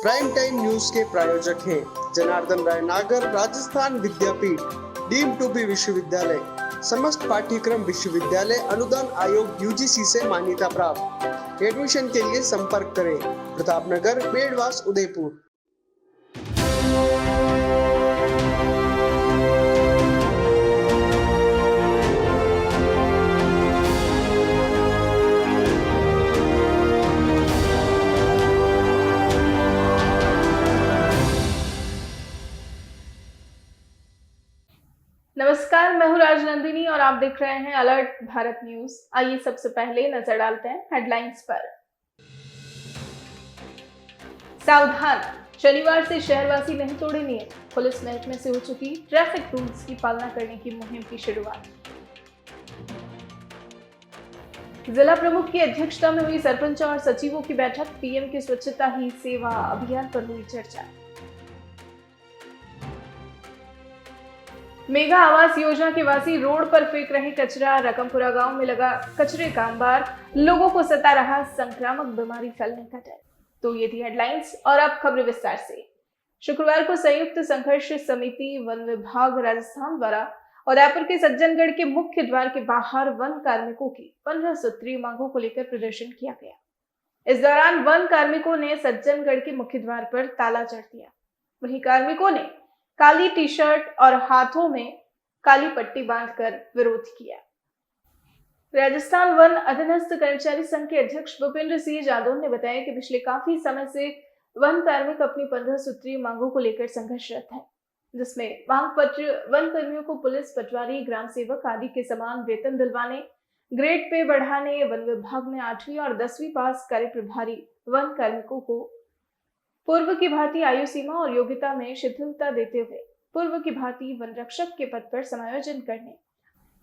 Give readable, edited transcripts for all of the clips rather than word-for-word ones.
Prime time news के प्रायोजक हैं जनार्दन राय नागर, राजस्थान विद्यापीठ, डीम्ड टू बी विश्वविद्यालय, समस्त पाठ्यक्रम विश्वविद्यालय अनुदान आयोग यूजीसी से मान्यता प्राप्त। एडमिशन के लिए संपर्क करें प्रतापनगर, बेड़वास, उदयपुर। नमस्कार, मैं हूं राजनंदिनी और आप देख रहे हैं अलर्ट भारत न्यूज। आइए सबसे पहले नजर डालते हैं हेडलाइंस पर। सावधान, शनिवार से शहरवासी नहीं तोड़े नियम। पुलिस महकमे से हो चुकी ट्रैफिक रूल्स की पालना करने की मुहिम की शुरुआत। जिला प्रमुख की अध्यक्षता में हुई सरपंच और सचिवों की बैठक। पीएम की स्वच्छता ही सेवा अभियान पर हुई चर्चा। मेगा आवास योजना के वासी रोड पर फेंक रहे कचरा। रकमपुरा गांव में लगा कचरे का अंबार। लोगों को सता रहा संक्रामक बीमारी फैलने का डर। तो ये थी हेडलाइंस और अब खबरें विस्तार से। शुक्रवार को संयुक्त संघर्ष समिति वन विभाग राजस्थान द्वारा उदयपुर के सज्जनगढ़ के मुख्य द्वार के बाहर वन कार्मिकों की 15 सूत्रीय मांगों को लेकर प्रदर्शन किया गया। इस दौरान वन कार्मिकों ने सज्जनगढ़ के मुख्य द्वार पर ताला जड़ दिया। वहीं कार्मिकों ने काली टी शर्ट और हाथों में काली पट्टी बांधकर विरोध किया। राजस्थान वन अधीनस्थ कर्मचारी संघ के अध्यक्ष भूपेंद्र सिंह जादौन ने बताया कि पिछले काफी समय से वन कार्मिक अपनी 15 सूत्रीय मांगों को लेकर संघर्षरत हैं, जिसमें मांग पत्र वन कर्मियों को पुलिस, पटवारी, ग्राम सेवक आदि के समान वेतन दिलवाने, ग्रेड पे बढ़ाने, वन विभाग में 8वीं और 10वीं पास कार्य प्रभारी वन कार्मिकों को पूर्व की भांति आयु सीमा और योग्यता में शिथिलता देते हुए पूर्व की भांति वन रक्षक के पद पर समायोजन करने,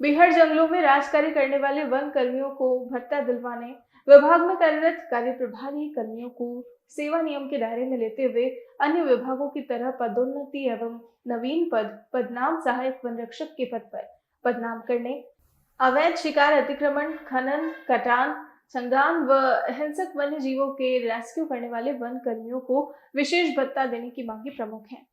बिहार जंगलों में राज कार्य करने वाले वन कर्मियों को भत्ता दिलवाने, विभाग में कार्यरत कार्य प्रभारी कर्मियों को सेवा नियम के दायरे में लेते हुए अन्य विभागों की तरह पदोन्नति एवं नवीन पदनाम सहायक वन रक्षक के पद पर पदनाम करने, अवैध शिकार, अतिक्रमण, खनन, कटान, संग्राम व हिंसक वन्य जीवों के रेस्क्यू करने वाले वन कर्मियों को विशेष भत्ता देने की मांगे प्रमुख हैं।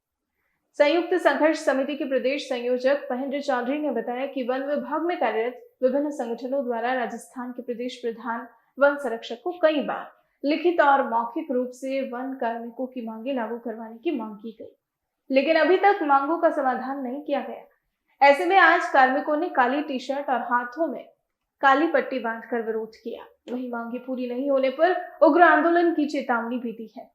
संयुक्त संघर्ष समिति के प्रदेश संयोजक महेंद्र चौधरी ने बताया कि वन विभाग में कार्यरत विभिन्न संगठनों द्वारा राजस्थान के प्रदेश प्रधान वन संरक्षक को कई बार लिखित और मौखिक रूप से वन कार्मिकों की मांगे लागू करवाने की मांग की गई, लेकिन अभी तक मांगों का समाधान नहीं किया गया। ऐसे में आज कार्मिकों ने काली टी शर्ट और हाथों में काली पट्टी बांधकर विरोध किया। वहीं मांगे पूरी नहीं होने पर उग्र आंदोलन की चेतावनी भी दी है।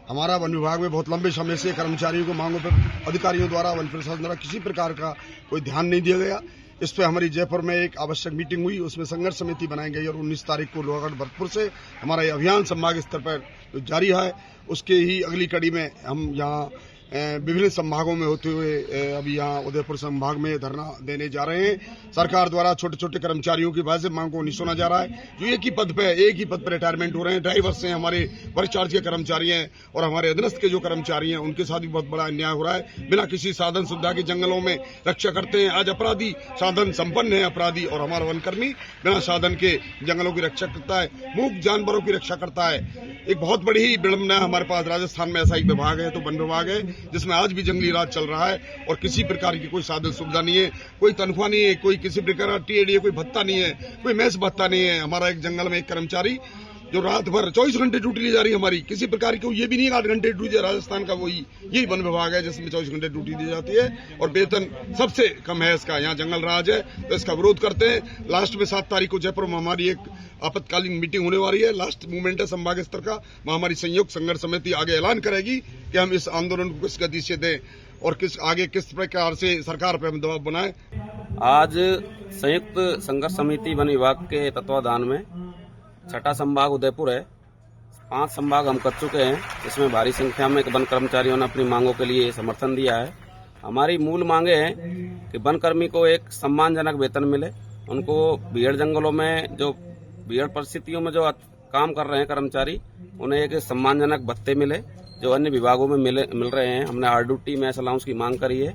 हमारा वन विभाग में बहुत लंबे समय से कर्मचारियों को मांगों पर अधिकारियों द्वारा, वन प्रशासन द्वारा किसी प्रकार का कोई ध्यान नहीं दिया गया। इस पर हमारी जयपुर में एक आवश्यक मीटिंग हुई, उसमें संघर्ष समिति बनाई गई और 19 तारीख को लोहगढ़ भरतपुर से हमारा ये अभियान संभाग स्तर पर जारी है। उसके ही अगली कड़ी में हम यहाँ विभिन्न संभागों में होते हुए अभी यहाँ उदयपुर संभाग में धरना देने जा रहे हैं। सरकार द्वारा छोटे छोटे कर्मचारियों की वाजिब मांग को नहीं सुना जा रहा है। जो एक ही पद पर रिटायरमेंट हो रहे हैं, ड्राइवर्स हैं, हमारे परिचार्ज के कर्मचारी हैं और हमारे अधीनस्थ के जो कर्मचारी हैं, उनके साथ भी बहुत बड़ा अन्याय हो रहा है। बिना किसी साधन सुविधा के जंगलों में रक्षा करते हैं। आज अपराधी साधन संपन्न है अपराधी, और हमारा वनकर्मी बिना साधन के जंगलों की रक्षा करता है, मूक जानवरों की रक्षा करता है। एक बहुत बड़ी ही विडंबना हमारे पास राजस्थान में ऐसा एक विभाग है तो वन विभाग है, जिसमें आज भी जंगली राज चल रहा है और किसी प्रकार की कोई साधन सुविधा नहीं है, कोई तनख्वाह नहीं है, कोई किसी प्रकार का टीएडी, कोई भत्ता नहीं है, कोई मैस भत्ता नहीं है। हमारा एक जंगल में एक कर्मचारी जो रात भर 24 घंटे ड्यूटी ली जा रही है हमारी, किसी प्रकार की ये भी नहीं 8 घंटे ड्यूटी, राजस्थान का यही वन विभाग है जिसमें 24 घंटे ड्यूटी दी जाती है और वेतन सबसे कम है इसका। यहाँ जंगल राज है तो इसका विरोध करते हैं। लास्ट में 7 तारीख को जयपुर में हमारी एक आपातकालीन मीटिंग होने वाली है, लास्ट मूवमेंट है संभाग स्तर का। वहाँ हमारी संयुक्त संघर्ष समिति आगे ऐलान करेगी कि हम इस आंदोलन को किस गति से दें और किस प्रकार से सरकार पर हम दबाव बनाएं। आज संयुक्त संघर्ष समिति वन विभाग के तत्वाधान में 6ठा संभाग उदयपुर है, 5 संभाग हम कर चुके हैं। इसमें भारी संख्या में वन कर्मचारियों ने अपनी मांगों के लिए समर्थन दिया है। हमारी मूल मांगे हैं कि वन कर्मी को एक सम्मानजनक वेतन मिले, उनको भीड़ जंगलों में जो भीड़ परिस्थितियों में जो काम कर रहे हैं कर्मचारी, उन्हें एक सम्मानजनक भत्ते मिले जो अन्य विभागों में मिल रहे हैं। हमने RDT मैस अलाउंस की मांग करी है।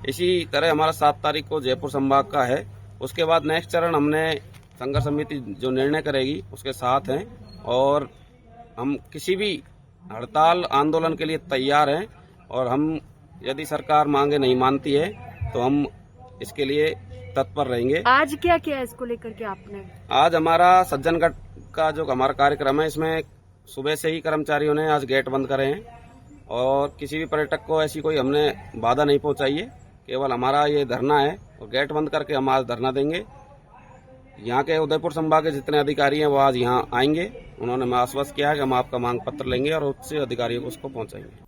इसी तरह हमारा 7 तारीख को जयपुर संभाग का है। उसके बाद नेक्स्ट चरण हमने संघर्ष समिति जो निर्णय करेगी उसके साथ हैं और हम किसी भी हड़ताल आंदोलन के लिए तैयार हैं और हम यदि सरकार मांगे नहीं मानती है तो हम इसके लिए तत्पर रहेंगे। आज क्या किया इसको लेकर के आपने? आज हमारा सज्जनगढ़ का जो हमारा कार्यक्रम है, इसमें सुबह से ही कर्मचारियों ने आज गेट बंद करे हैं और किसी भी पर्यटक को ऐसी कोई हमने बाधा नहीं पहुंचाई है। केवल हमारा ये धरना है और गेट बंद करके हम आज धरना देंगे। यहाँ के उदयपुर संभाग के जितने अधिकारी हैं वो आज यहाँ आएंगे। उन्होंने हमें आश्वस्त किया है कि हम आपका मांग पत्र लेंगे और उच्च अधिकारियों को उसको पहुंचाएंगे।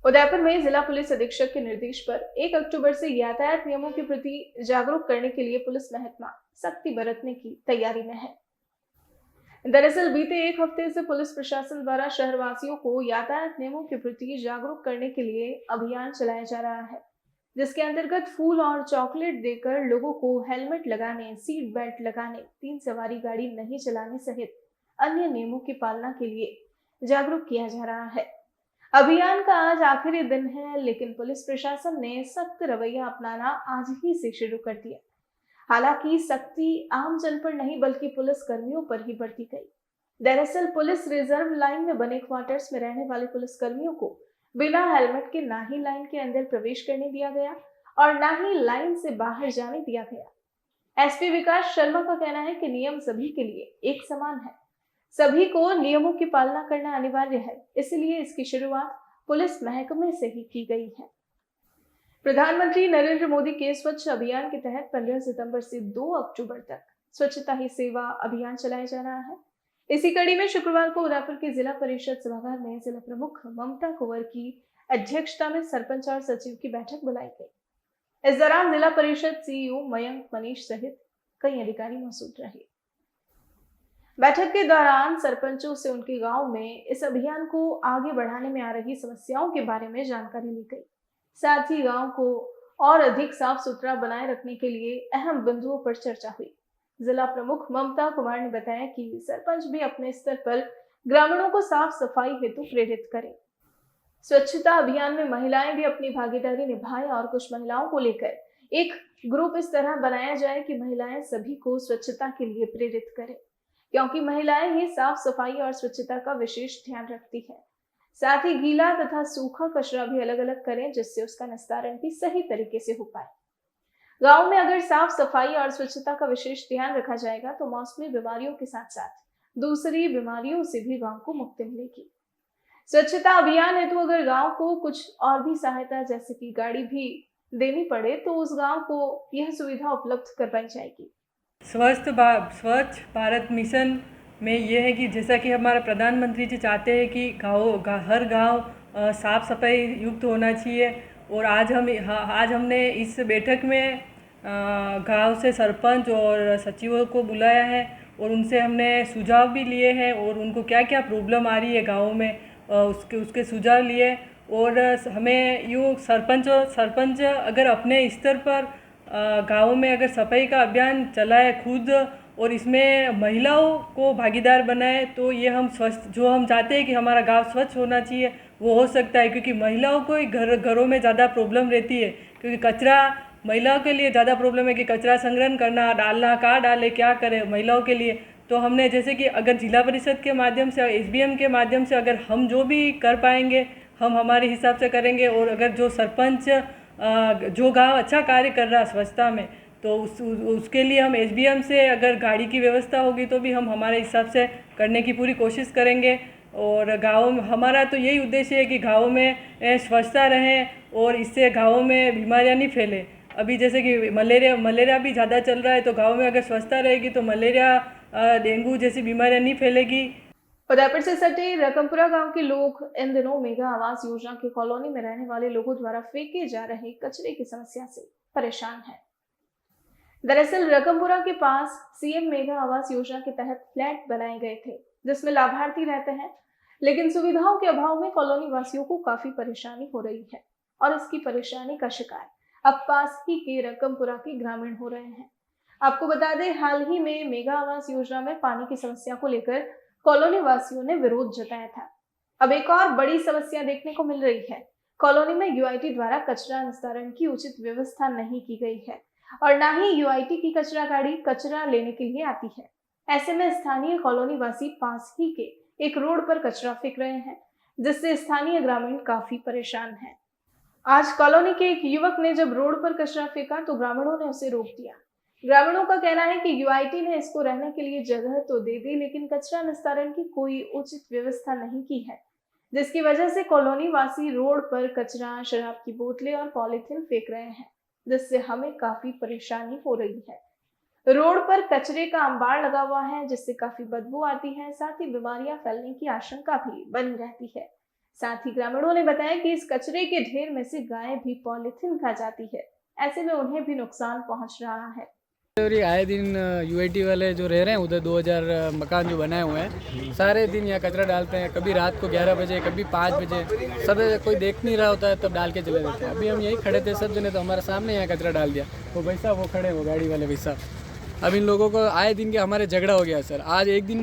उदयपुर में जिला पुलिस अधीक्षक के निर्देश पर 1 अक्टूबर से यातायात नियमों के प्रति जागरूक करने के लिए पुलिस महकमा सख्ती बरतने की तैयारी में है। दरअसल बीते 1 हफ्ते से पुलिस प्रशासन द्वारा शहरवासियों को यातायात नियमों के प्रति जागरूक करने के लिए अभियान चलाया जा रहा है, जिसके अंतर्गत फूल और चॉकलेट देकर लोगों को हेलमेट लगाने, सीट बेल्ट लगाने, 3 सवारी गाड़ी नहीं चलाने सहित अन्य नियमों की पालना के लिए जागरूक किया जा रहा है। अभियान का आज आखिरी दिन है, लेकिन पुलिस प्रशासन ने सख्त रवैया अपनाना आज ही से शुरू कर दिया। हालांकि सख्ती आम जन पर नहीं बल्कि पुलिस कर्मियों पर ही बरती गई। दरअसल पुलिस रिजर्व लाइन में बने क्वार्टर्स में रहने वाले पुलिस कर्मियों को बिना हेलमेट के ना ही लाइन के अंदर प्रवेश करने दिया गया और ना ही लाइन से बाहर जाने दिया गया। एसपी विकास शर्मा का कहना है कि नियम सभी के लिए एक समान है, सभी को नियमों की पालना करना अनिवार्य है, इसलिए इसकी शुरुआत पुलिस महकमे से ही की गई है। प्रधानमंत्री नरेंद्र मोदी के स्वच्छ अभियान के तहत 15 सितंबर से 2 अक्टूबर तक स्वच्छता ही सेवा अभियान चलाया जा रहा है। इसी कड़ी में शुक्रवार को उदयपुर के जिला परिषद सभागार में जिला प्रमुख ममता कुंवर की अध्यक्षता में सरपंच और सचिव की बैठक बुलाई गई। इस दौरान जिला परिषद सीईओ मयंक मनीष सहित कई अधिकारी मौजूद रहे। बैठक के दौरान सरपंचों से उनके गांव में इस अभियान को आगे बढ़ाने में आ रही समस्याओं के बारे में जानकारी ली गई। साथ ही गांव को और अधिक साफ सुथरा बनाए रखने के लिए अहम बिंदुओं पर चर्चा हुई। जिला प्रमुख ममता कुमार ने बताया कि सरपंच भी अपने स्तर पर ग्रामीणों को साफ सफाई हेतु प्रेरित करें। स्वच्छता अभियान में महिलाएं भी अपनी भागीदारी निभाएं और कुछ महिलाओं को लेकर एक ग्रुप इस तरह बनाया जाए कि महिलाएं सभी को स्वच्छता के लिए प्रेरित करें, क्योंकि महिलाएं ही साफ सफाई और स्वच्छता का विशेष ध्यान रखती है। साथ ही गीला तथा सूखा कचरा भी अलग अलग करें, जिससे उसका निस्तारण भी सही तरीके से हो पाए। गांव में अगर साफ सफाई और स्वच्छता का विशेष ध्यान रखा जाएगा तो मौसमी बीमारियों के साथ साथ दूसरी बीमारियों से भी गांव को मुक्ति मिलेगी। स्वच्छता अभियान हेतु अगर गांव को कुछ और भी सहायता जैसे कि गाड़ी भी देनी पड़े तो उस गांव को यह सुविधा उपलब्ध करवाई जाएगी। स्वच्छ भारत मिशन में ये है कि जैसा कि हमारा प्रधानमंत्री जी चाहते हैं कि हर गांव साफ सफाई युक्त होना चाहिए। और आज हमने इस बैठक में गांव से सरपंच और सचिवों को बुलाया है और उनसे हमने सुझाव भी लिए हैं और उनको क्या क्या प्रॉब्लम आ रही है गाँव में उसके सुझाव लिए। और हमें यूँ सरपंच अगर अपने स्तर पर गाँव में अगर सफाई का अभियान चलाए खुद और इसमें महिलाओं को भागीदार बनाए तो ये हम जो हम चाहते हैं कि हमारा गांव स्वच्छ होना चाहिए वो हो सकता है। क्योंकि महिलाओं को घरों में ज़्यादा प्रॉब्लम रहती है, क्योंकि कचरा महिलाओं के लिए ज़्यादा प्रॉब्लम है कि कचरा संग्रहण करना, डालना, कहाँ डाले, क्या करें महिलाओं के लिए। तो हमने जैसे कि अगर जिला परिषद के माध्यम से, एसबीएम के माध्यम से अगर हम जो भी कर पाएंगे हम हमारे हिसाब से करेंगे। और अगर जो सरपंच जो गांव अच्छा कार्य कर रहा है स्वच्छता में तो उसके लिए हम एसबीएम से अगर गाड़ी की व्यवस्था होगी तो भी हम हमारे हिसाब से करने की पूरी कोशिश करेंगे। और गाँव में हमारा तो यही उद्देश्य है कि गाँव में स्वच्छता रहे और इससे गाँव में बीमारियां नहीं फैले। अभी जैसे कि मलेरिया भी ज़्यादा चल रहा है, तो गाँव में अगर स्वच्छता रहेगी तो मलेरिया, डेंगू जैसी बीमारियां नहीं फैलेगी। उदयपुर से सटे रकमपुरा गांव के लोग इन दिनों मेगा आवास योजना की कॉलोनी में रहने वाले लोगों द्वारा फेंके जा रहे कचरे की समस्या से परेशान हैं। दरअसल रकमपुरा के पास सीएम मेगा आवास योजना के तहत फ्लैट बनाए गए थे जिसमें लाभार्थी रहते हैं, लेकिन सुविधाओं के अभाव में कॉलोनी वासियों को काफी परेशानी हो रही है और इसकी परेशानी का शिकार अब पास ही के रकमपुरा के ग्रामीण हो रहे हैं। आपको बता दें, हाल ही में मेगा आवास योजना में पानी की समस्या को लेकर कॉलोनी वासियों ने विरोध जताया था। अब एक और बड़ी समस्या देखने को मिल रही है। कॉलोनी में यूआईटी द्वारा कचरा निस्तारण की उचित व्यवस्था नहीं की गई है और न ही यूआईटी की कचरा गाड़ी कचरा लेने के लिए आती है। ऐसे में स्थानीय कॉलोनी वासी पास ही के एक रोड पर कचरा फेंक रहे हैं, जिससे स्थानीय ग्रामीण काफी परेशान हैं। आज कॉलोनी के एक युवक ने जब रोड पर कचरा फेंका तो ग्रामीणों ने उसे रोक दिया। ग्रामीणों का कहना है कि यूआईटी ने इसको रहने के लिए जगह तो दे दी, लेकिन कचरा निस्तारण की कोई उचित व्यवस्था नहीं की है, जिसकी वजह से कॉलोनी वासी रोड पर कचरा, शराब की बोतलें और पॉलीथिन फेंक रहे हैं, जिससे हमें काफी परेशानी हो रही है। रोड पर कचरे का अंबार लगा हुआ है, जिससे काफी बदबू आती है, साथ ही बीमारियां फैलने की आशंका भी बनी रहती है। साथ ही ग्रामीणों ने बताया कि इस कचरे के ढेर में से गायें भी पॉलीथिन खा जाती है, ऐसे में उन्हें भी नुकसान पहुंच रहा है। आए दिन यूआईटी वाले जो रह रहे हैं उधर 2000 मकान जो बनाए हुए हैं, सारे दिन यहाँ कचरा डालते हैं। कभी रात को 11 बजे, कभी 5 बजे, सब कोई देख नहीं रहा होता है तब डाल के चले जाते हैं। अभी हम यही खड़े थे सब जने, तो हमारे सामने यहाँ कचरा डाल दिया। वो भाई साहब वो खड़े, वो गाड़ी वाले भाई साहब। अब इन लोगों को आए दिन के हमारे झगड़ा हो गया सर। आज एक दिन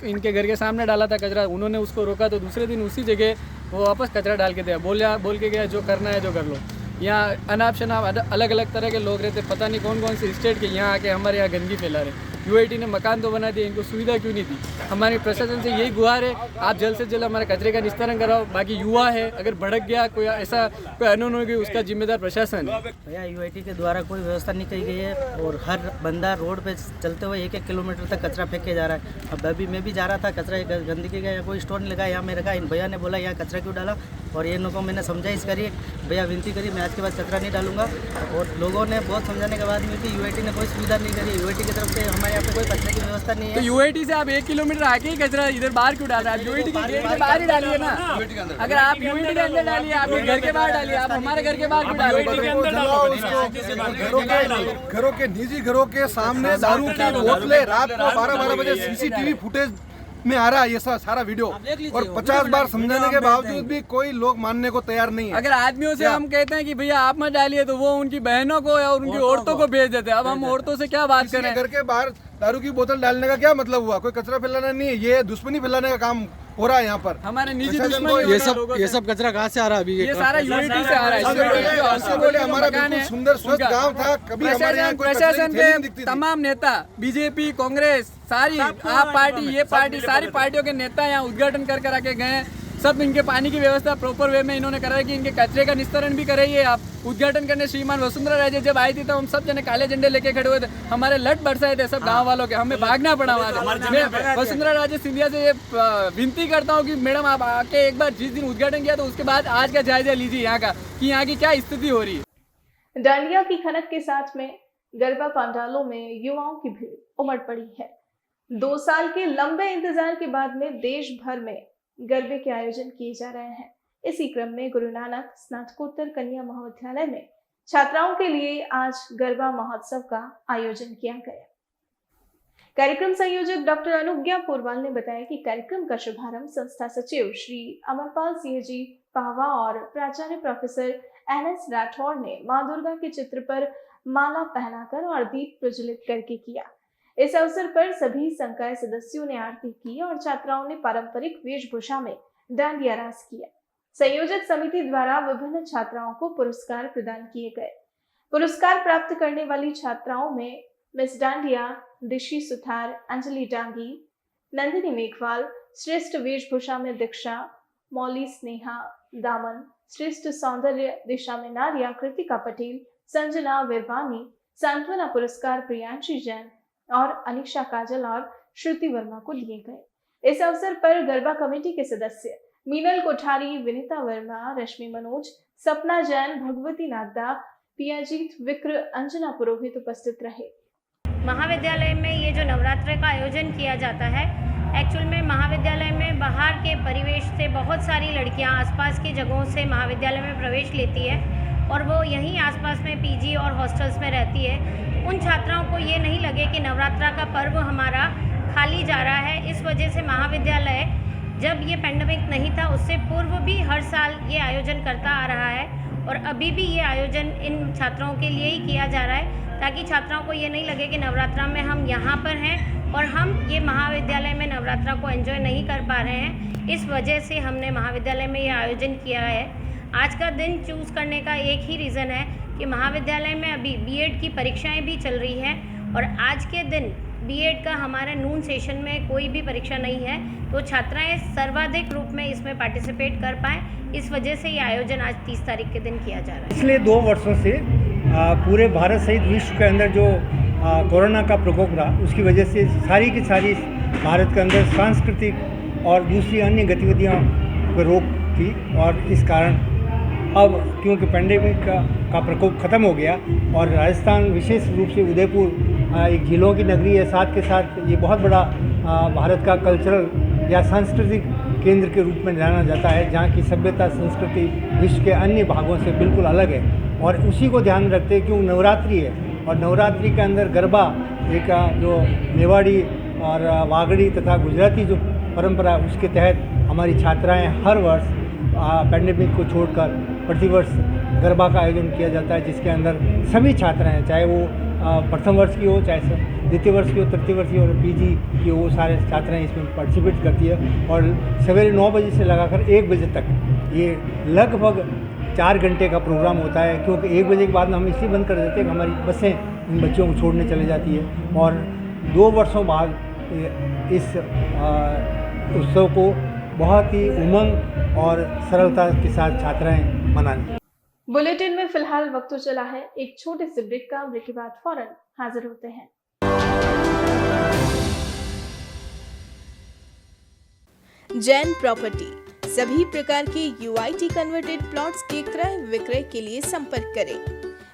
इनके घर के सामने डाला था कचरा, उन्होंने उसको रोका तो दूसरे दिन उसी जगह वो वापस कचरा डाल के दिया। बोल के गया जो करना है जो कर लो। यहाँ अनाप शनाप अलग अलग तरह के लोग रहते, पता नहीं कौन कौन से स्टेट के यहाँ आके हमारे यहाँ गंदगी फैला रहे। यूआईटी ने मकान तो बना दिया, इनको सुविधा क्यों नहीं दी? हमारी प्रशासन से यही गुहार है, आप जल्द से जल्द हमारे कचरे का निस्तारण कराओ। बाकी युवा है, अगर भड़क गया कोई ऐसा कोई अनहोनी हो गई, उसका जिम्मेदार प्रशासन है। भैया यूआईटी के द्वारा कोई व्यवस्था नहीं की गई है और हर बंदा रोड पे चलते हुए 1-1 किलोमीटर तक कचरा फेंक के जा रहा है। अब अभी मैं भी जा रहा था, कचरा गंदगी का कोई स्टोर नहीं लगा, यहाँ मैं रखा। इन भैया ने बोला यहाँ कचरा क्यों डाला, और ये लोगों को मैंने समझाइश करी, भैया विनती करी मैं आज के बाद कचरा नहीं डालूंगा। और लोगों ने बहुत समझाने के बाद में भी यूआईटी ने कोई सुविधा नहीं करी। यूआईटी की तरफ से हमारे यहाँ पे कोई कचरे की व्यवस्था नहीं है। तो यूआईटी से आप 1 किलोमीटर आके ही कचरा इधर बाहर क्यों डाल रहे हैं? यूआईटी के गेट के बाहर ही डालिए ना। अगर आप यूआईटी के अंदर डालिए, आप घर के बाहर डालिए, आप हमारे घर के बाहर क्यों डाल रहे हैं? घरों के निजी घरों के सामने दारू की बोतलें रात को 12-12 बजे सीसीटीवी फुटेज में आ रहा है ये सारा वीडियो, और 50 बार समझाने के बावजूद भी कोई लोग मानने को तैयार नहीं है। अगर आदमियों से हम कहते हैं कि भैया आप मत डालिए, तो वो उनकी बहनों को या उनकी औरतों को भेज देते हैं। अब हम औरतों से क्या बात करें? घर के बाहर दारू की बोतल डालने का क्या मतलब हुआ? कोई कचरा फैलाना नहीं है, ये दुश्मनी फैलाने का काम हो रहा है यहाँ पर। हमारे निजी दुश्मन ये सब कचरा कहाँ से आ रहा है? अभी ये सारा यूआईटी से आ रहा है। हमारा बिल्कुल सुंदर स्वच्छ गाँव था, कभी हमारे यहाँ कोई प्रशासन कचरे की थैली नहीं दिखती के थी। तमाम नेता, बीजेपी, कांग्रेस, सारी आप पार्टी, ये पार्टी, सारी पार्टियों के नेता यहाँ उद्घाटन कर आके गए। सब इनके पानी की व्यवस्था प्रॉपर वे में इन्होंने करा है कि इनके कचरे का निस्तारण भी कराइए। आप उद्घाटन करने श्रीमान वसुंधरा राजे जब आई थी तो हम सब जने काले झंडे लेके खड़े हुए थे, हमारे लट बरसाए थे सब गांव वालों के, हमें भागना पड़ा वहाँ से। मैं वसुंधरा राजे सिंधिया से ये विनती करता हूँ कि मैडम आप आके एक बार जिस दिन उद्घाटन किया तो उसके बाद आज का जायजा लीजिए यहाँ का कि यहाँ की क्या स्थिति हो रही है। डांडिया की खनक के साथ में गरबा पंडालों में युवाओं की भीड़ उमड़ पड़ी है। 2 साल के लंबे इंतजार के बाद में देश भर में गरबे के आयोजन किए जा रहे हैं। इसी क्रम में गुरु नानक स्नातकोत्तर कन्या महाविद्यालय में छात्राओं के लिए आज गरबा महोत्सव का आयोजन किया गया। कार्यक्रम संयोजक डॉक्टर अनुज्ञा पोरवाल ने बताया कि कार्यक्रम का शुभारंभ संस्था सचिव श्री अमरपाल सिंह जी पाहवा और प्राचार्य प्रोफेसर NS राठौड़ ने मां दुर्गा के चित्र पर माला पहनाकर और दीप प्रज्वलित करके किया। इस अवसर पर सभी संकाय सदस्यों ने आरती की और छात्राओं ने पारंपरिक वेशभूषा में डांडिया रास किया। संयोजक समिति द्वारा विभिन्न छात्राओं को पुरस्कार प्रदान किए गए। पुरस्कार प्राप्त करने वाली छात्राओं में मिस डांडिया दिशी सुथार अंजलि डांगी, नंदिनी मेघवाल, श्रेष्ठ वेशभूषा में दीक्षा, मौली स्नेहा दामन, श्रेष्ठ सौंदर्य दिशा में नारिया कृतिका पटेल, संजना विरवानी, सांत्वना पुरस्कार प्रियांशी जैन और अनिशा काजल और श्रुति वर्मा को दिए गए। इस अवसर पर गरबा कमेटी के सदस्य मीनल कोठारी, विनीता वर्मा, रश्मि मनोज, सपना जैन, भगवती नागदा, पियाजीत विक्र, अंजना पुरोहित उपस्थित रहे। महाविद्यालय में ये जो नवरात्र का आयोजन किया जाता है, एक्चुअल में महाविद्यालय में बाहर के परिवेश से बहुत सारी लड़कियां आसपास की जगहों से महाविद्यालय में प्रवेश लेती है और वो यहीं आसपास में पीजी और हॉस्टल्स में रहती है। उन छात्राओं को ये नहीं लगे कि नवरात्रा का पर्व हमारा खाली जा रहा है। इस वजह से महाविद्यालय जब ये पैंडेमिक नहीं था उससे पूर्व भी हर साल ये आयोजन करता आ रहा है और अभी भी ये आयोजन इन छात्राओं के लिए ही किया जा रहा है ताकि छात्राओं को ये नहीं लगे कि नवरात्रा में हम यहाँ पर हैं और हम ये महाविद्यालय में नवरात्रा को एंजॉय नहीं कर पा रहे हैं। इस वजह से हमने महाविद्यालय में ये आयोजन किया है। आज का दिन चूज़ करने का एक ही रीज़न है कि महाविद्यालय में अभी बीएड की परीक्षाएं भी चल रही हैं और आज के दिन बीएड का हमारे नून सेशन में कोई भी परीक्षा नहीं है, तो छात्राएं सर्वाधिक रूप में इसमें पार्टिसिपेट कर पाएँ, इस वजह से ये आयोजन आज 30 तारीख के दिन किया जा रहा है। पिछले 2 वर्षों से पूरे भारत सहित विश्व के अंदर जो कोरोना का प्रकोप रहा, उसकी वजह से सारी की सारी भारत के अंदर सांस्कृतिक और दूसरी अन्य गतिविधियों पर रोक थी। और इस कारण अब क्योंकि पेंडेमिक का प्रकोप ख़त्म हो गया और राजस्थान विशेष रूप से उदयपुर एक झीलों की नगरी है, साथ के साथ ये बहुत बड़ा भारत का कल्चरल या सांस्कृतिक केंद्र के रूप में जाना जाता है, जहाँ की सभ्यता संस्कृति विश्व के अन्य भागों से बिल्कुल अलग है। और उसी को ध्यान रखते हैं क्योंकि नवरात्रि है और नवरात्रि के अंदर गरबा एक जो मेवाड़ी और वागड़ी तथा गुजराती जो परंपरा, उसके तहत हमारी छात्राएं हर वर्ष पेंडेमिक को छोड़कर प्रतिवर्ष गरबा का आयोजन किया जाता है, जिसके अंदर सभी छात्राएं, चाहे वो प्रथम वर्ष की हो, चाहे द्वितीय वर्ष की हो, तृतीय वर्ष की हो और पीजी की हो, सारे छात्राएं इसमें पार्टिसिपेट करती है। और सवेरे 9 बजे से लगाकर 1 बजे तक ये लगभग 4 घंटे का प्रोग्राम होता है, क्योंकि 1 बजे के बाद हम इसलिए बंद कर देते हैं कि हमारी बसें इन बच्चों को छोड़ने चले जाती है। और 2 वर्षों बाद इस उत्सव को बहुत ही उमंग और सरलता के साथ छात्राएं मनाएं। बुलेटिन में फिलहाल वक्त तो चला है एक छोटे से ब्रेक का। ब्रेक के बाद फौरन हाजिर होते हैं। जैन प्रॉपर्टी सभी प्रकार के यूआईटी कन्वर्टेड प्लॉट्स के क्रय विक्रय के लिए संपर्क करें।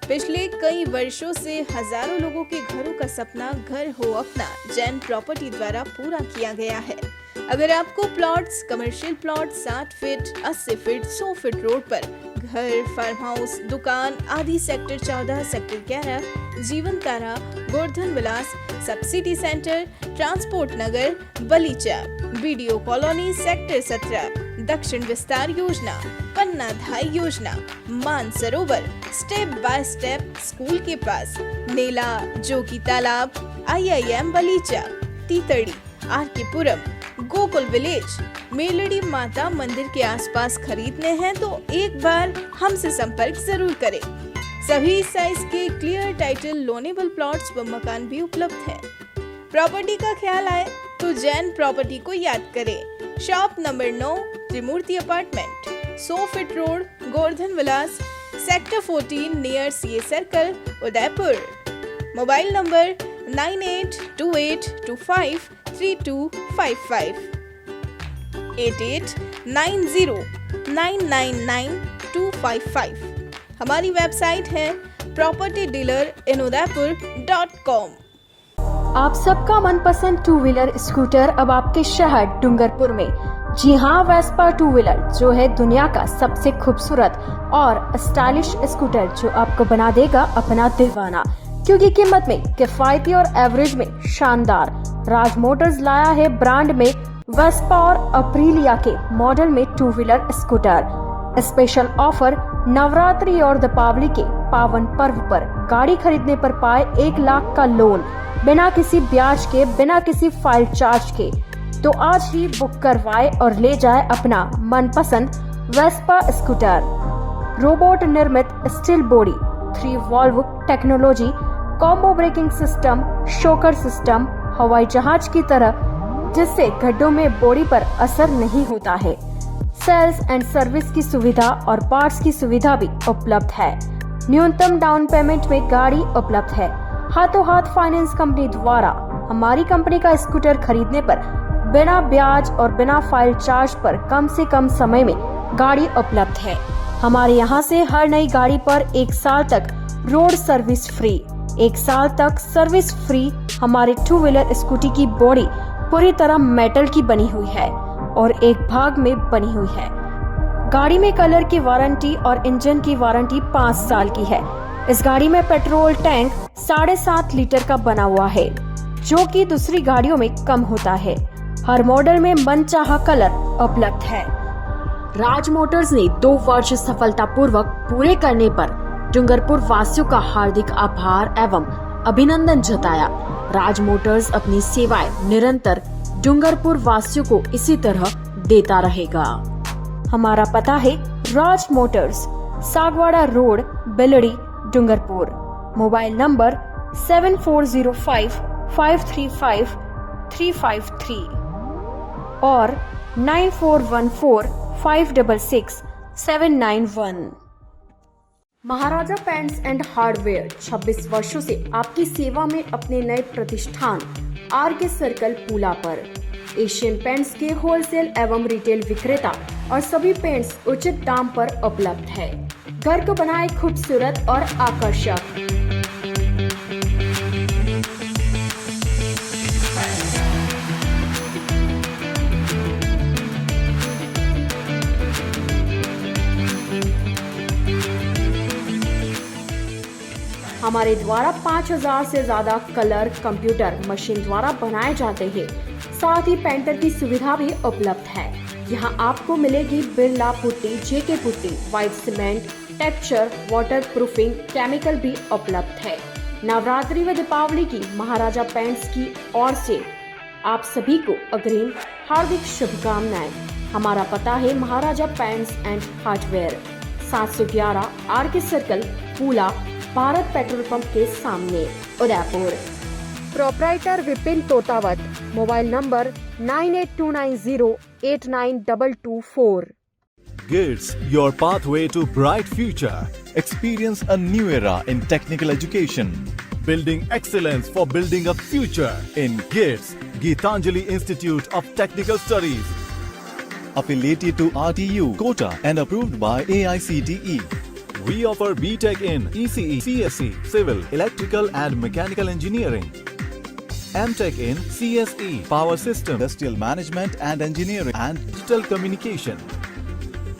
पिछले कई वर्षों से हजारों लोगों के घरों का सपना घर हो अपना जैन प्रॉपर्टी द्वारा पूरा किया गया है। अगर आपको plots, commercial plot 60 feet, 80 feet, 100 feet road पर घर, फार्म हाउस, दुकान आदि सेक्टर 14, सेक्टर 11, जीवन तारा, गोवर्धन विलास, सब सिटी सेंटर, ट्रांसपोर्ट नगर, बलीचा, बीडीओ कॉलोनी सेक्टर 17, दक्षिण विस्तार योजना, पन्ना धाई योजना, Mansarovar, step by step school के पास, नेला, जोगी तालाब, IIM बलीचा, तीतड़ी, आरकेपुरम, गोकुल विलेज, मेलड़ी माता मंदिर के आसपास खरीदने हैं तो एक बार हमसे संपर्क जरूर करें। सभी साइज के क्लियर टाइटल लोनेबल प्लॉट्स व मकान भी उपलब्ध हैं। प्रॉपर्टी का ख्याल आए तो जैन प्रॉपर्टी को याद करें। Shop number 9, Trimurti apartment, 100 feet road, Govardhan Vilas, sector 14 near CA circle, Udaipur. Mobile number 9828253255, 8890999255। हमारी वेबसाइट है propertydealerinudaypur.com। आप सबका मनपसंद 2 व्हीलर स्कूटर अब आपके शहर डूंगरपुर में। जी हाँ, वेस्पा 2 व्हीलर जो है दुनिया का सबसे खूबसूरत और स्टाइलिश स्कूटर, जो आपको बना देगा अपना दीवाना। क्योंकि कीमत में किफायती और एवरेज में शानदार, राज मोटर्स लाया है ब्रांड में वेस्पा और अप्रीलिया के मॉडल में 2 wheeler scooter. Special offer Navratri और दीपावली के पावन पर्व पर गाड़ी खरीदने पर पाए 1 लाख का लोन, बिना किसी ब्याज के, बिना किसी फाइल चार्ज के। तो आज ही बुक करवाए और ले जाए अपना मनपसंद वेस्पा स्कूटर। रोबोट निर्मित steel body, 3 valve technology, combo braking system, shocker system, हवाई जहाज की तरह, जिससे गड्ढों में बॉडी पर असर नहीं होता है। सेल्स एंड सर्विस की सुविधा और पार्ट्स की सुविधा भी उपलब्ध है। न्यूनतम डाउन पेमेंट में गाड़ी उपलब्ध है। हाथों हाथ फाइनेंस कंपनी द्वारा हमारी कंपनी का स्कूटर खरीदने पर बिना ब्याज और बिना फाइल चार्ज पर कम से कम समय में गाड़ी उपलब्ध है। हमारे यहाँ से हर नई गाड़ी पर 1 साल तक रोड सर्विस फ्री। 1 साल तक सर्विस फ्री। हमारे 2 व्हीलर स्कूटी की बॉडी पूरी तरह मेटल की बनी हुई है और एक भाग में बनी हुई है। गाड़ी में कलर की वारंटी और इंजन की वारंटी 5 साल की है। इस गाड़ी में पेट्रोल टैंक 7.5 लीटर का बना हुआ है, जो कि दूसरी गाड़ियों में कम होता है। हर मॉडल में मनचाहा कलर उपलब्ध है। राज मोटर्स ने 2 वर्ष सफलतापूर्वक पूरे करने पर डूंगरपुर वासियों का हार्दिक आभार एवं अभिनंदन जताया। राज मोटर्स अपनी सेवाएं निरंतर डूंगरपुर वासियों को इसी तरह देता रहेगा। हमारा पता है Raj motors, Sagwara road, Beldi, Dungarpur. Mobile number 7405 535353 और 9414566791। महाराजा पेंट्स एंड हार्डवेयर 26 वर्षों से आपकी सेवा में अपने नए प्रतिष्ठान आर.के. सर्कल पूला पर एशियन पेंट्स के होलसेल एवं रिटेल विक्रेता और सभी पेंट्स उचित दाम पर उपलब्ध है। घर को बनाए खूबसूरत और आकर्षक। हमारे द्वारा 5000 से ज्यादा कलर कंप्यूटर मशीन द्वारा बनाए जाते हैं। साथ ही पेंटर की सुविधा भी उपलब्ध है। यहाँ आपको मिलेगी Birla putty, JK putty, white cement, texture, water proofing, chemical भी उपलब्ध है। नवरात्रि व दीपावली की महाराजा पेंट्स की ओर से आप सभी को अग्रिम हार्दिक शुभकामनाएं। हमारा पता है Maharaja paints and hardware, 711 R K. Circle Pula, Bharat petrol pump के सामने, Udaipur. Proprietor Vipin Totawat. Mobile number 9829089224। GITS, your pathway to bright future. Experience a new era in technical education. Building excellence for building a future in GITS, Geetanjali Institute of Technical Studies. Affiliated to RTU, Kota and approved by AICTE. We offer BTech in ECE, CSE, Civil, Electrical and Mechanical Engineering. MTech in CSE, Power System, Industrial Management and Engineering and Digital Communication.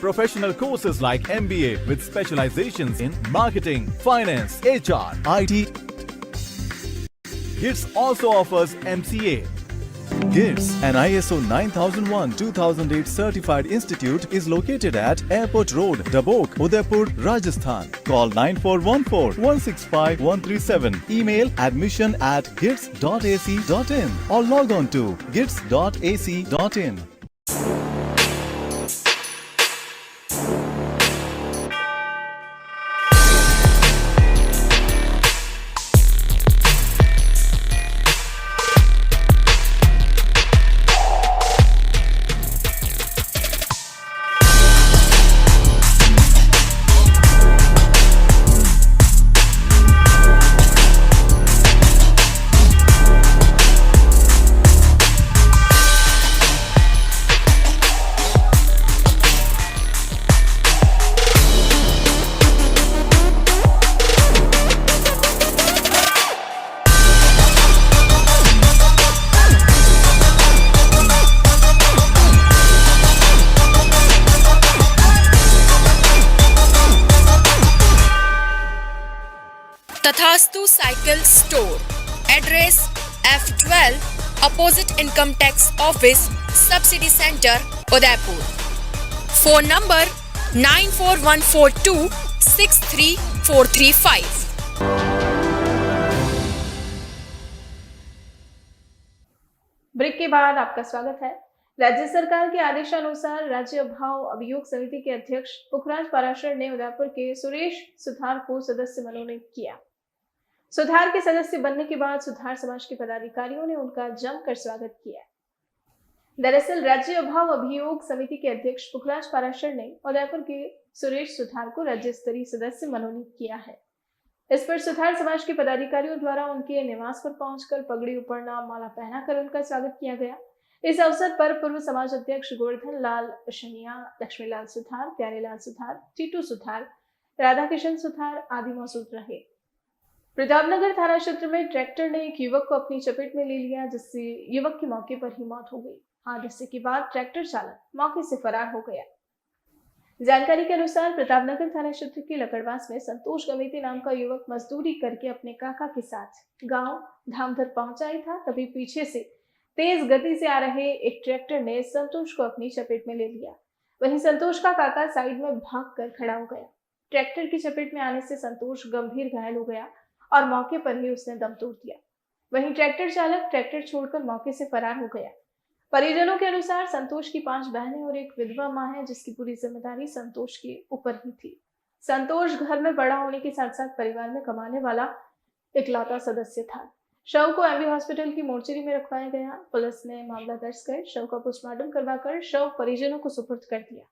Professional courses like MBA with specializations in Marketing, Finance, HR, IT. GITS also offers MCA. GITS, an ISO 9001-2008 certified institute, is located at Airport Road, Dabok, Udaipur, Rajasthan. Call 9414-165-137. Email admission@gits.ac.in or log on to gits.ac.in. Tathastu cycle store, address F12 opposite income tax office, subsidy centre, Udaipur. Phone number 9414263435। Break के बाद आपका स्वागत है। राज्य सरकार के आदेशानुसार राज्य अभाव अभियोग समिति के अध्यक्ष पुखराज पाराशर ने उदयपुर के सुरेश सुथार को सदस्य मनोनीत किया। सुथार के सदस्य बनने के बाद सुथार समाज के पदाधिकारियों ने उनका जमकर स्वागत किया। दरअसल राज्य अभाव अभियोग समिति के अध्यक्ष पुखराज पाराशर ने उदयपुर के सुरेश सुथार को राज्य स्तरीय सदस्य मनोनीत किया है। इस पर सुथार समाज के पदाधिकारियों द्वारा उनके निवास पर पहुंचकर पगड़ी उपरना माला पहनाकर उनका स्वागत किया गया। इस अवसर पर पूर्व समाज अध्यक्ष गोवर्धन लाल शनिया, लक्ष्मीलाल सुथार, प्यारेलाल सुथार, टीटू सुथार, राधाकिशन सुथार आदि मौजूद रहे। प्रतापनगर थाना क्षेत्र में ट्रैक्टर ने एक युवक को अपनी चपेट में ले लिया, जिससे युवक की मौके पर ही मौत हो गई। हादसे के बाद ट्रैक्टर चालक मौके से फरार हो गया। जानकारी के अनुसार प्रतापनगर थाना क्षेत्र के लकड़वास में संतोष गमेती नाम का युवक मजदूरी करके अपने काका के साथ गांव धामधर पहुंचा ही था, तभी पीछे से तेज गति से आ रहे एक ट्रैक्टर ने संतोष को अपनी चपेट में ले लिया। वहीं संतोष का काका साइड में भागकर खड़ा हो गया। ट्रैक्टर की चपेट में आने से संतोष गंभीर घायल हो गया और मौके पर ही उसने दम तोड़ दिया। वहीं ट्रैक्टर चालक ट्रैक्टर छोड़कर मौके से फरार हो गया। परिजनों के अनुसार संतोष की 5 बहनें और एक विधवा मां है, जिसकी पूरी जिम्मेदारी संतोष के ऊपर ही थी। संतोष घर में बड़ा होने के साथ साथ परिवार में कमाने वाला इकलौता सदस्य था। शव को एमबी हॉस्पिटल की मोर्चरी में रखवाया गया। पुलिस ने मामला दर्ज कर शव का पोस्टमार्टम करवाकर शव परिजनों को सुपुर्द कर दिया।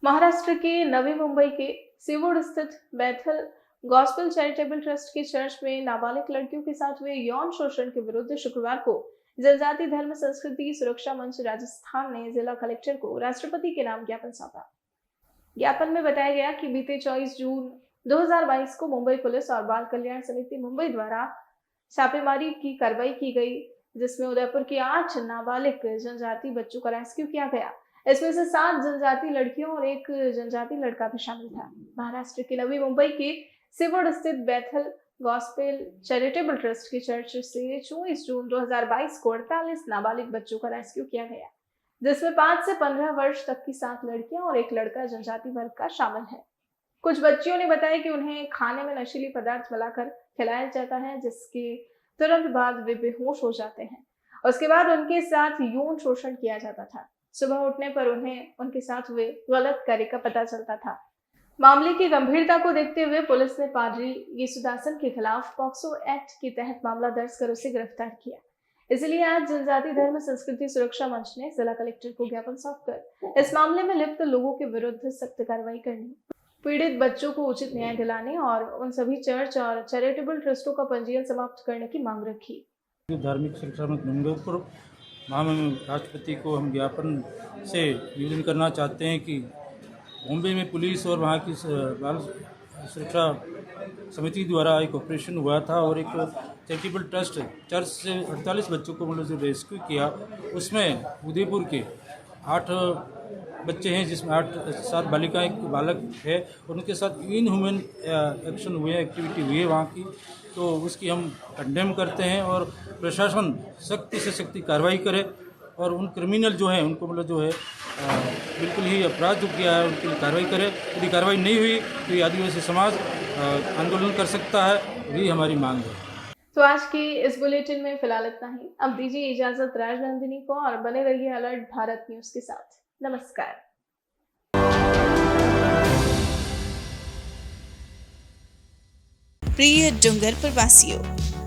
महाराष्ट्र के नवी मुंबई के सीवुड स्थित बैथल गॉस्पेल चैरिटेबल ट्रस्ट की चर्च में नाबालिग लड़कियों के साथ हुए यौन शोषण के विरुद्ध शुक्रवार को जनजाति धर्म संस्कृति सुरक्षा मंच राजस्थान ने जिला कलेक्टर को राष्ट्रपति के नाम ज्ञापन सौंपा। ज्ञापन में बताया गया कि बीते 24 जून 2022 को मुंबई पुलिस और बाल कल्याण समिति मुंबई द्वारा छापेमारी की कार्रवाई की गई, जिसमें उदयपुर की 8 नाबालिग जनजाति बच्चों का रेस्क्यू किया गया। इसमें से 7 जनजाति लड़कियों और 1 जनजाति लड़का भी शामिल था। महाराष्ट्र के नवी मुंबई के सिवुड स्थित बैथल गॉस्पेल चैरिटेबल ट्रस्ट की चर्च से 24 जून 2022 को 48 नाबालिग बच्चों का रेस्क्यू किया गया, जिसमें 5 से 15 वर्ष तक की 7 लड़कियां और 1 लड़का जनजाति वर्ग का शामिल है। कुछ बच्चियों ने बताया कि उन्हें खाने में नशीली पदार्थ मिलाकर खिलाया जाता है, जिसके तुरंत बाद वे बेहोश हो जाते हैं। उसके बाद उनके साथ यौन शोषण किया जाता था। सुबह उठने पर उन्हें उनके साथ हुए गलत कार्य का पता चलता था। मामले की गंभीरता को देखते हुए पुलिस ने पादरी येसुदासन के खिलाफ पॉक्सो एक्ट के तहत मामला दर्ज कर उसे गिरफ्तार किया। इसलिए आज जनजाति धर्म संस्कृति सुरक्षा मंच ने जिला कलेक्टर को ज्ञापन सौंपकर इस मामले में लिप्त लोगों के विरुद्ध सख्त कार्रवाई करने, पीड़ित बच्चों को उचित न्याय दिलाने और उन सभी चर्च और चैरिटेबल ट्रस्टों का पंजीयन समाप्त करने की मांग रखी। धार्मिक सुरक्षा मंच डूंगरपुर माननीय राष्ट्रपति को हम ज्ञापन से निवेदन करना चाहते हैं कि बॉम्बे में पुलिस और वहाँ की बाल सुरक्षा समिति द्वारा एक ऑपरेशन हुआ था और एक चैरिटेबल ट्रस्ट चर्च से 48 बच्चों को मतलब जो रेस्क्यू किया, उसमें उदयपुर के 8 बच्चे हैं, जिसमें 7 बालिकाएं, 1 बालक है और उनके साथ इनह्यूमन एक्शन हुए, एक्टिविटी हुई है वहाँ की, तो उसकी हम कंडेम करते हैं और प्रशासन सख्ती से सख्ती कार्रवाई करे और उन क्रिमिनल जो हैं उनको मतलब जो है बिल्कुल ही अपराध जो किया है उनके लिए कार्रवाई करे। यदि कार्रवाई नहीं हुई तो ये आदिवासी समाज आंदोलन कर सकता है, यही हमारी मांग है। तो आज के इस बुलेटिन में फिलहाल इतना ही। अब दीजिए इजाजत राजनंदिनी को और बने रहिए अलर्ट भारत न्यूज के साथ। नमस्कार। प्रिय डूंगरपुर वासियों,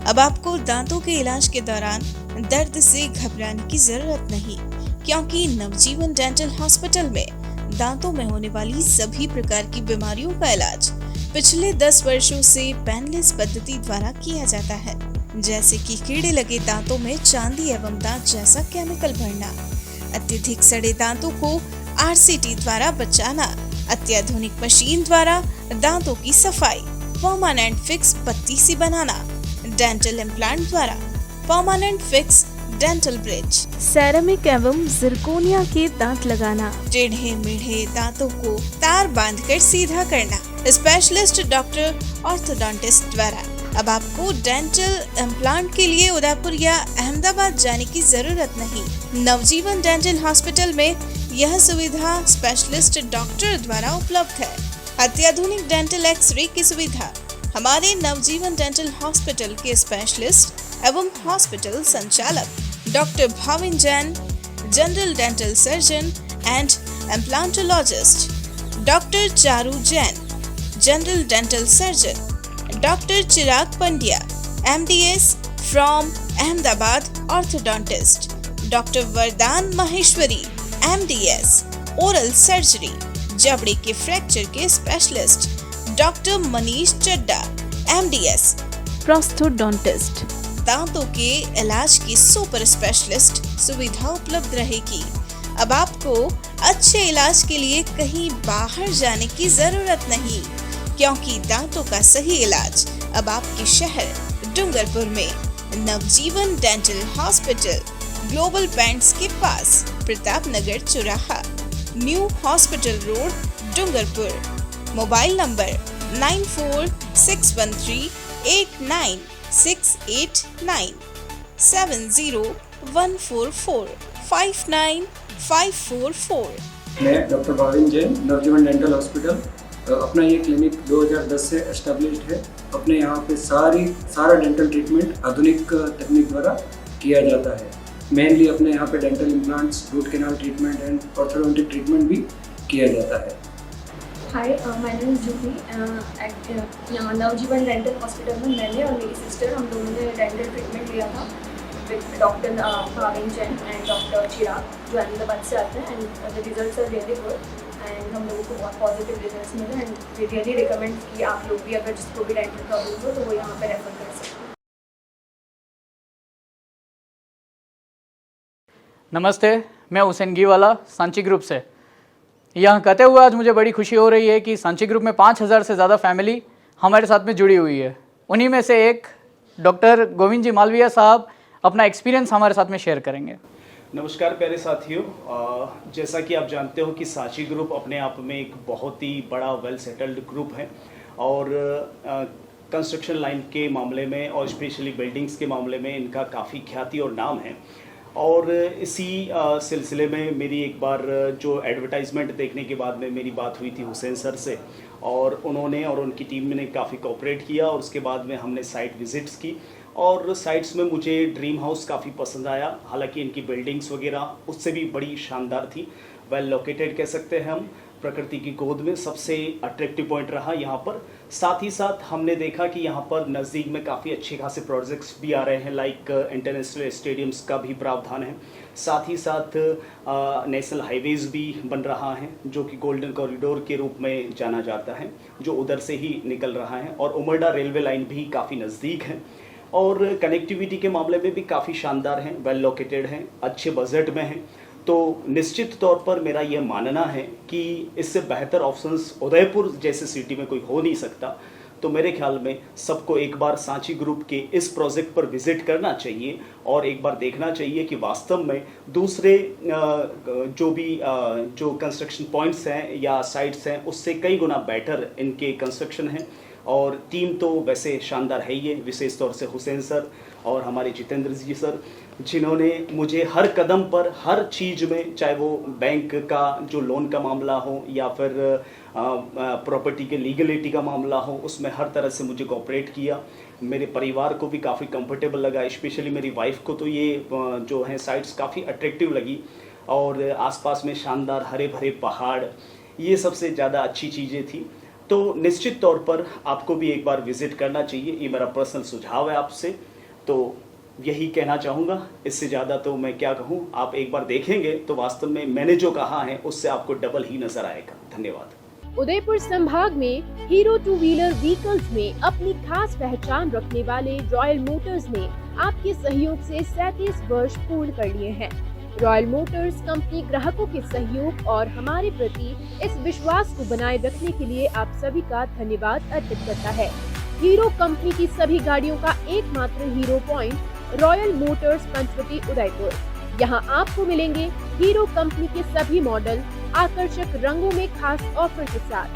अब आपको दांतों के इलाज के दौरान दर्द से घबराने की जरूरत नहीं, क्योंकि नवजीवन डेंटल हॉस्पिटल में दांतों में होने वाली सभी प्रकार की बीमारियों का इलाज पिछले 10 वर्षों से पेनलेस पद्धति द्वारा किया जाता है, जैसे कि कीड़े लगे दांतों में चांदी एवं दांत जैसा केमिकल भरना, अत्यधिक सड़े दांतों को RCT द्वारा बचाना, अत्याधुनिक मशीन द्वारा दांतों की सफाई, परमानेंट फिक्स पत्ती सी बनाना, डेंटल इम्प्लांट द्वारा permanent fix dental bridge, ceramic एवं जिरकोनिया के दांत लगाना, टेढ़े मेढ़े दांतों को तार बांधकर सीधा करना, स्पेशलिस्ट डॉक्टर ऑर्थोडोंटिस्ट द्वारा। अब आपको डेंटल इम्प्लांट के लिए उदयपुर या अहमदाबाद जाने की जरूरत नहीं। नवजीवन डेंटल हॉस्पिटल में यह सुविधा स्पेशलिस्ट डॉक्टर द्वारा उपलब्ध है। अत्याधुनिक डेंटल एक्सरे की सुविधा। हमारे नवजीवन डेंटल हॉस्पिटल के स्पेशलिस्ट एवं हॉस्पिटल संचालक doctor Bhavin Jain, general dental surgeon and implantologist, doctor Charu Jain, general dental surgeon, doctor Chirag Pandya, MDS from Ahmedabad orthodontist, doctor वरदान माहेश्वरी, MDS ओरल सर्जरी, जबड़े के फ्रैक्चर के स्पेशलिस्ट डॉक्टर मनीष चड्डा, MDS प्रोस्थोडोंटिस्ट। दांतों के इलाज की सुपर स्पेशलिस्ट सुविधा उपलब्ध रहेगी। अब आपको अच्छे इलाज के लिए कहीं बाहर जाने की जरूरत नहीं, क्योंकि दांतों का सही इलाज अब आपके शहर डूंगरपुर में नवजीवन डेंटल हॉस्पिटल, ग्लोबल पेंट्स के पास, प्रताप नगर चौराहा, new hospital road, Dungarpur. Mobile number 9461389689 7014459544। मैं डॉक्टर भाविन जैन, नवजीवन डेंटल हॉस्पिटल। अपना ये क्लिनिक 2010 से एस्टेब्लिश्ड है। अपने यहाँ पे सारा डेंटल ट्रीटमेंट आधुनिक तकनीक द्वारा किया जाता है। मेनली अपने यहाँ पे dental implants, root canal treatment and orthodontic treatment भी किया जाता है। Hi, my name is Juhi. यहाँ नवजीवन डेंटल हॉस्पिटल में मैंने और मेरी सिस्टर हम दोनों ने डेंटल ट्रीटमेंट लिया था with doctor Bhavin Jain and doctor Chirag जो अहमदाबाद से आते हैं and the results are really good and हम लोगों को बहुत पॉजिटिव रिजल्ट्स मिले एंड वी रियली रिकमेंड कि आप लोग भी अगर जिसको भी डेंटल प्रॉब्लम हो तो वो यहाँ पर रेफर कर सकते हैं। नमस्ते, मैं हुसैन गीवाला सांची ग्रुप से। यहाँ कहते हुए आज मुझे बड़ी खुशी हो रही है कि सांची ग्रुप में 5000 से ज़्यादा फैमिली हमारे साथ में जुड़ी हुई है। उन्हीं में से एक डॉक्टर गोविंद जी मालविया साहब अपना एक्सपीरियंस हमारे साथ में शेयर करेंगे। नमस्कार प्यारे साथियों, जैसा कि आप जानते हो कि सांची ग्रुप अपने आप में एक बहुत ही बड़ा वेल सेटल्ड ग्रुप है और कंस्ट्रक्शन लाइन के मामले में और स्पेशली बिल्डिंग्स के मामले में इनका काफ़ी ख्याति और नाम है। और इसी सिलसिले में मेरी एक बार जो एडवर्टाइजमेंट देखने के बाद में मेरी बात हुई थी हुसैन सर से और उन्होंने और उनकी टीम ने काफ़ी कोऑपरेट किया और उसके बाद में हमने साइट विजिट्स की और साइट्स में मुझे ड्रीम हाउस काफ़ी पसंद आया। हालांकि इनकी बिल्डिंग्स वगैरह उससे भी बड़ी शानदार थी, वेल लोकेटेड कह सकते हैं हम, प्रकृति की गोद में सबसे अट्रैक्टिव पॉइंट रहा यहाँ पर। साथ ही साथ हमने देखा कि यहाँ पर नज़दीक में काफ़ी अच्छे खासे प्रोजेक्ट्स भी आ रहे हैं, लाइक इंटरनेशनल स्टेडियम्स का भी प्रावधान है। साथ ही साथ नेशनल हाईवेज़ भी बन रहा है जो कि गोल्डन कॉरिडोर के रूप में जाना जाता है, जो उधर से ही निकल रहा है। और उमरडा रेलवे लाइन भी काफ़ी नज़दीक है और कनेक्टिविटी के मामले में भी काफ़ी शानदार हैं, वेल लोकेटेड हैं, अच्छे बजट में हैं। तो निश्चित तौर पर मेरा यह मानना है कि इससे बेहतर ऑप्शंस उदयपुर जैसे सिटी में कोई हो नहीं सकता। तो मेरे ख्याल में सबको एक बार सांची ग्रुप के इस प्रोजेक्ट पर विजिट करना चाहिए और एक बार देखना चाहिए कि वास्तव में दूसरे जो कंस्ट्रक्शन पॉइंट्स हैं या साइट्स हैं उससे कई गुना बेटर इनके कंस्ट्रक्शन हैं। और टीम तो वैसे शानदार है ही है, विशेष तौर से हुसैन सर और हमारे जितेंद्र जी सर, जिन्होंने मुझे हर कदम पर हर चीज़ में, चाहे वो बैंक का जो लोन का मामला हो या फिर प्रॉपर्टी के लीगलिटी का मामला हो, उसमें हर तरह से मुझे कोऑपरेट किया। मेरे परिवार को भी काफ़ी कंफर्टेबल लगा, स्पेशली मेरी वाइफ को तो ये जो है साइट्स काफ़ी अट्रैक्टिव लगी और आसपास में शानदार हरे भरे पहाड़, ये सबसे ज़्यादा अच्छी चीज़ें थी। तो निश्चित तौर पर आपको भी एक बार विजिट करना चाहिए, ये मेरा पर्सनल सुझाव है आपसे। तो यही कहना चाहूँगा, इससे ज़्यादा तो मैं क्या कहूँ। आप एक बार देखेंगे तो वास्तव में मैंने जो कहा है उससे आपको डबल ही नजर आएगा। धन्यवाद। उदयपुर संभाग में हीरो टू व्हीलर व्हीकल्स में अपनी खास पहचान रखने वाले रॉयल मोटर्स ने आपके सहयोग से 37 वर्ष पूर्ण कर लिए हैं। रॉयल मोटर्स कंपनी ग्राहकों के सहयोग और हमारे प्रति इस विश्वास को बनाए रखने के लिए आप सभी का धन्यवाद अर्पित करता है। हीरो कंपनी की सभी गाड़ियों का एकमात्र Hero point Royal Motors Panchvati Udaipur. यहाँ आपको मिलेंगे हीरो कंपनी के सभी मॉडल आकर्षक रंगों में खास ऑफर के साथ।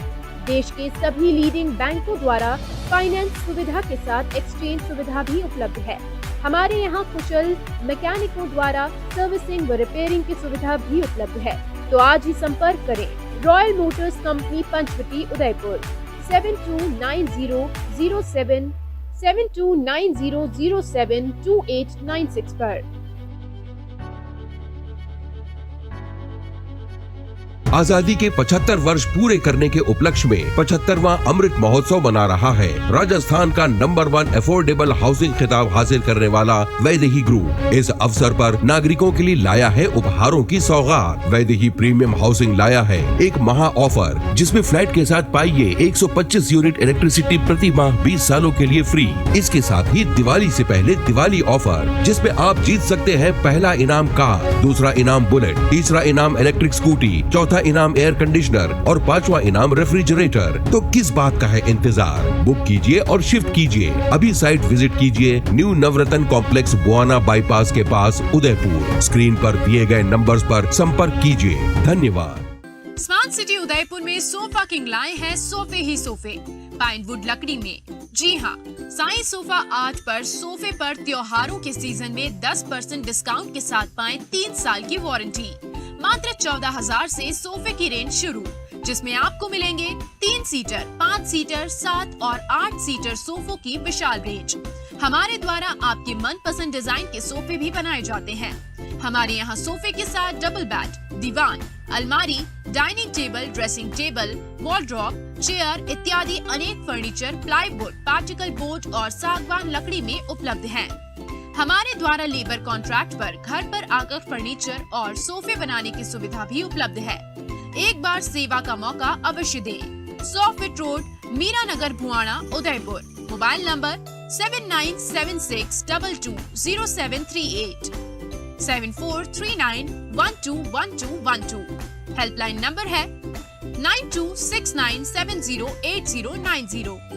देश के सभी लीडिंग बैंकों द्वारा फाइनेंस सुविधा के साथ एक्सचेंज सुविधा भी उपलब्ध है। हमारे यहाँ कुशल मैकेनिकों द्वारा सर्विसिंग व रिपेयरिंग की सुविधा भी उपलब्ध है। तो आज ही संपर्क करें Royal Motors company Panchvati Udaipur 7290072896 पर। आजादी के 75 वर्ष पूरे करने के उपलक्ष्य में 75वां अमृत महोत्सव मना रहा है। राजस्थान का नंबर 1 अफोर्डेबल हाउसिंग खिताब हासिल करने वाला वैदेही ग्रुप इस अवसर पर नागरिकों के लिए लाया है उपहारों की सौगात। वैदेही प्रीमियम हाउसिंग लाया है एक महा ऑफर, जिसमें फ्लैट के साथ पाइए 125 यूनिट इलेक्ट्रिसिटी प्रति माह 20 सालों के लिए फ्री। इसके साथ ही दिवाली से पहले दिवाली ऑफर, जिसमें आप जीत सकते हैं पहला इनाम कार, दूसरा इनाम बुलेट, तीसरा इनाम इलेक्ट्रिक स्कूटी, चौथा इनाम एयर कंडीशनर और 5वां इनाम रेफ्रिजरेटर। तो किस बात का है इंतजार? बुक कीजिए और शिफ्ट कीजिए। अभी साइट विजिट कीजिए न्यू नवरत्न कॉम्प्लेक्स बुआना बाईपास के पास उदयपुर। स्क्रीन पर दिए गए नंबर्स पर संपर्क कीजिए। धन्यवाद। स्मार्ट सिटी उदयपुर में सोफा किंग लाए हैं सोफे ही सोफे, पाइनवुड लकड़ी में। जी हाँ, साईं सोफा आर्ट पर सोफे पर त्योहारों के सीजन में 10% डिस्काउंट के साथ पाएं 3 साल की वारंटी। मात्र 14,000 से सोफे की रेंज शुरू, जिसमें आपको मिलेंगे 3 सीटर, 5 सीटर, 7 और 8 सीटर सोफों की विशाल रेंज। हमारे द्वारा आपके मनपसंद डिजाइन के सोफे भी बनाए जाते हैं। हमारे यहाँ सोफे के साथ डबल बेड, दीवान, अलमारी, dining table, dressing table, wardrobe, chair इत्यादि अनेक फर्नीचर प्लाईवुड, पार्टिकल बोर्ड और सागवान लकड़ी में उपलब्ध हैं। हमारे द्वारा लेबर कॉन्ट्रैक्ट पर घर पर आकर फर्नीचर और सोफे बनाने की सुविधा भी उपलब्ध है। एक बार सेवा का मौका अवश्य दें। 100 feet road, Meera Nagar, Bhuana, Udaipur. Mobile number 7976220738 7439121212। Helpline number है 9269708090।